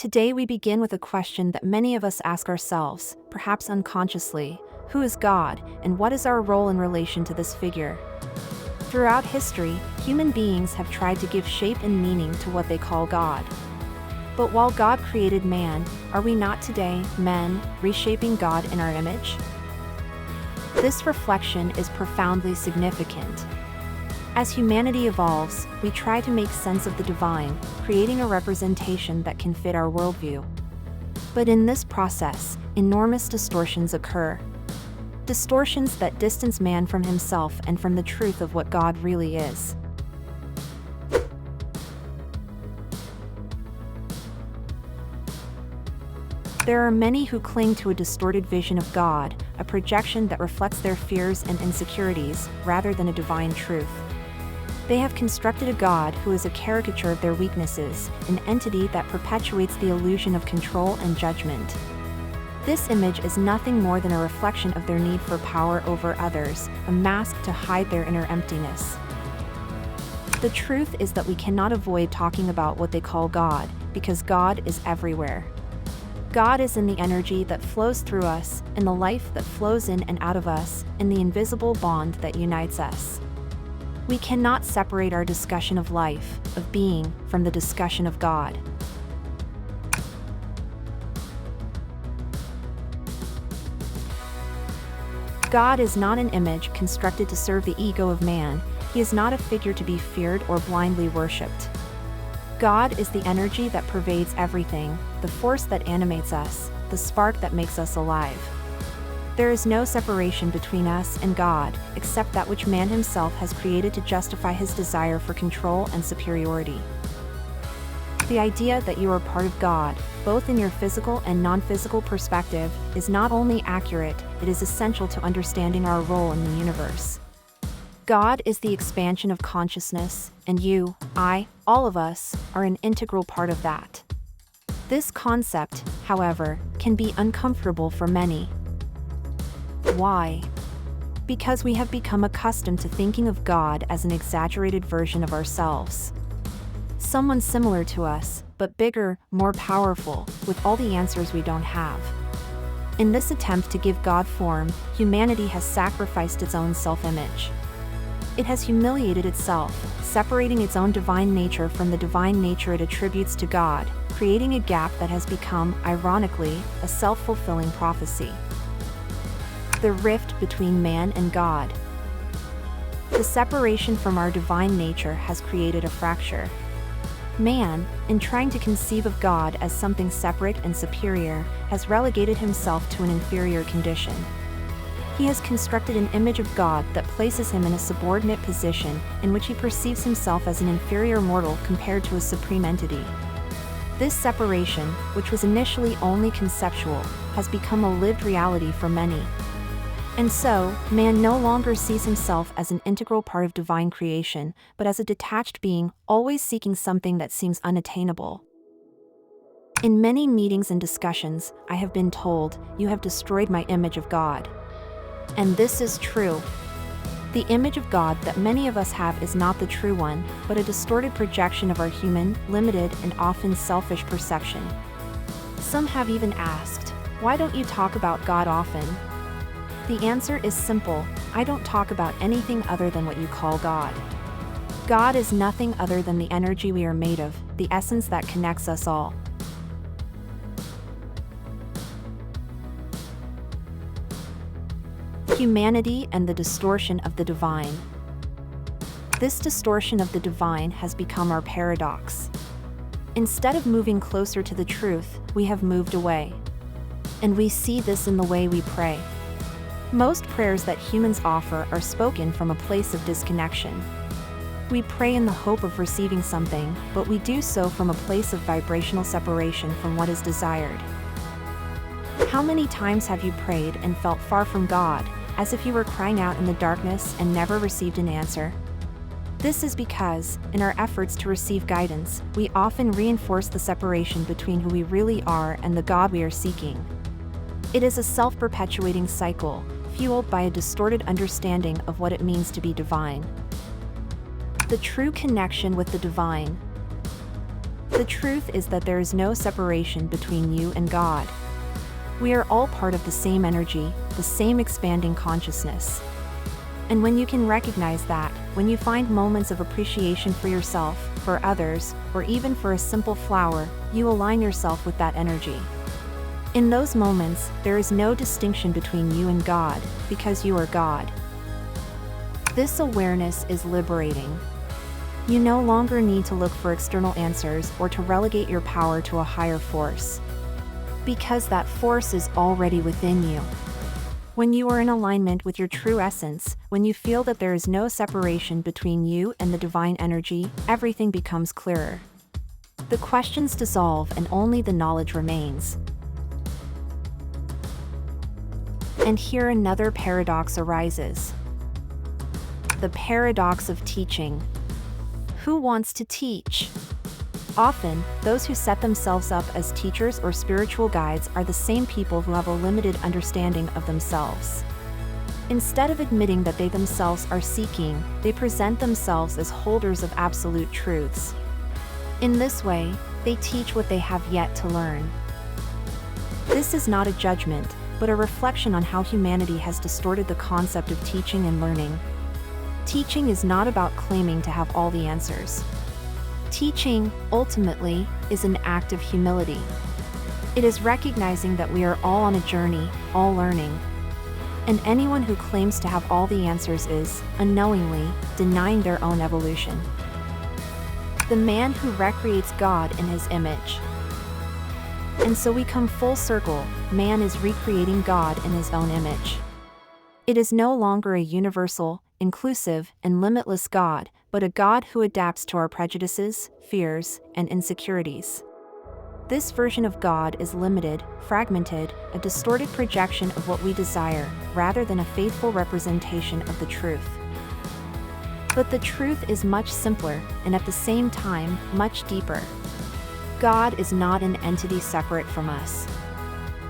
Today we begin with a question that many of us ask ourselves, perhaps unconsciously: who is God, and what is our role in relation to this figure? Throughout history, human beings have tried to give shape and meaning to what they call God. But while God created man, are we not today, men, reshaping God in our image? This reflection is profoundly significant. As humanity evolves, we try to make sense of the divine, creating a representation that can fit our worldview. But in this process, enormous distortions occur. Distortions that distance man from himself and from the truth of what God really is. There are many who cling to a distorted vision of God, a projection that reflects their fears and insecurities, rather than a divine truth. They have constructed a God who is a caricature of their weaknesses, an entity that perpetuates the illusion of control and judgment. This image is nothing more than a reflection of their need for power over others, a mask to hide their inner emptiness. The truth is that we cannot avoid talking about what they call God, because God is everywhere. God is in the energy that flows through us, in the life that flows in and out of us, in the invisible bond that unites us. We cannot separate our discussion of life, of being, from the discussion of God. God is not an image constructed to serve the ego of man. He is not a figure to be feared or blindly worshipped. God is the energy that pervades everything, the force that animates us, the spark that makes us alive. There is no separation between us and God, except that which man himself has created to justify his desire for control and superiority. The idea that you are part of God, both in your physical and non-physical perspective, is not only accurate, it is essential to understanding our role in the universe. God is the expansion of consciousness, and you, I, all of us, are an integral part of that. This concept, however, can be uncomfortable for many. Why? Because we have become accustomed to thinking of God as an exaggerated version of ourselves. Someone similar to us, but bigger, more powerful, with all the answers we don't have. In this attempt to give God form, humanity has sacrificed its own self-image. It has humiliated itself, separating its own divine nature from the divine nature it attributes to God, creating a gap that has become, ironically, a self-fulfilling prophecy. The rift between man and God. The separation from our divine nature has created a fracture. Man, in trying to conceive of God as something separate and superior, has relegated himself to an inferior condition. He has constructed an image of God that places him in a subordinate position, in which he perceives himself as an inferior mortal compared to a supreme entity. This separation, which was initially only conceptual, has become a lived reality for many. And so, man no longer sees himself as an integral part of divine creation, but as a detached being, always seeking something that seems unattainable. In many meetings and discussions, I have been told, "You have destroyed my image of God." And this is true. The image of God that many of us have is not the true one, but a distorted projection of our human, limited, and often selfish perception. Some have even asked, "Why don't you talk about God often?" The answer is simple: I don't talk about anything other than what you call God. God is nothing other than the energy we are made of, the essence that connects us all. Humanity and the distortion of the divine. This distortion of the divine has become our paradox. Instead of moving closer to the truth, we have moved away. And we see this in the way we pray. Most prayers that humans offer are spoken from a place of disconnection. We pray in the hope of receiving something, but we do so from a place of vibrational separation from what is desired. How many times have you prayed and felt far from God, as if you were crying out in the darkness and never received an answer? This is because, in our efforts to receive guidance, we often reinforce the separation between who we really are and the God we are seeking. It is a self-perpetuating cycle, fueled by a distorted understanding of what it means to be divine. The true connection with the divine. The truth is that there is no separation between you and God. We are all part of the same energy, the same expanding consciousness. And when you can recognize that, when you find moments of appreciation for yourself, for others, or even for a simple flower, you align yourself with that energy. In those moments, there is no distinction between you and God, because you are God. This awareness is liberating. You no longer need to look for external answers or to relegate your power to a higher force, because that force is already within you. When you are in alignment with your true essence, when you feel that there is no separation between you and the divine energy, everything becomes clearer. The questions dissolve and only the knowledge remains. And here another paradox arises. The paradox of teaching. Who wants to teach? Often, those who set themselves up as teachers or spiritual guides are the same people who have a limited understanding of themselves. Instead of admitting that they themselves are seeking, they present themselves as holders of absolute truths. In this way, they teach what they have yet to learn. This is not a judgment, but a reflection on how humanity has distorted the concept of teaching and learning. Teaching is not about claiming to have all the answers. Teaching, ultimately, is an act of humility. It is recognizing that we are all on a journey, all learning. And anyone who claims to have all the answers is, unknowingly, denying their own evolution. The man who recreates God in his image. And so we come full circle, man is recreating God in his own image. It is no longer a universal, inclusive, and limitless God, but a God who adapts to our prejudices, fears, and insecurities. This version of God is limited, fragmented, a distorted projection of what we desire, rather than a faithful representation of the truth. But the truth is much simpler, and at the same time, much deeper. God is not an entity separate from us.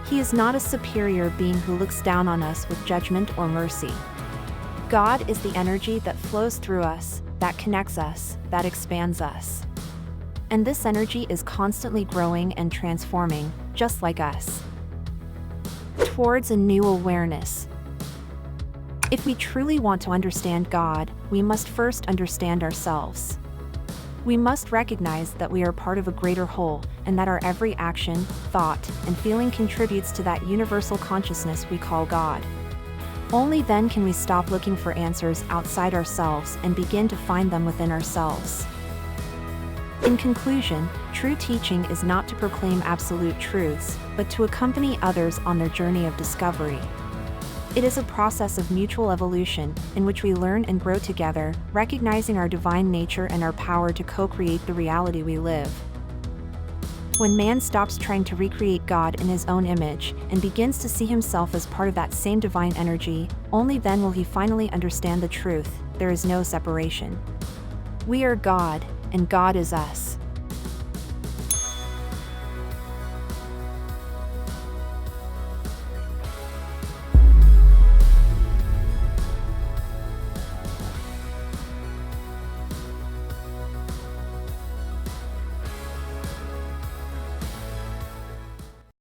He is not a superior being who looks down on us with judgment or mercy. God is the energy that flows through us, that connects us, that expands us. And this energy is constantly growing and transforming, just like us, towards a new awareness. If we truly want to understand God, we must first understand ourselves. We must recognize that we are part of a greater whole, and that our every action, thought, and feeling contributes to that universal consciousness we call God. Only then can we stop looking for answers outside ourselves and begin to find them within ourselves. In conclusion, true teaching is not to proclaim absolute truths, but to accompany others on their journey of discovery. It is a process of mutual evolution, in which we learn and grow together, recognizing our divine nature and our power to co-create the reality we live. When man stops trying to recreate God in his own image, and begins to see himself as part of that same divine energy, only then will he finally understand the truth: there is no separation. We are God, and God is us.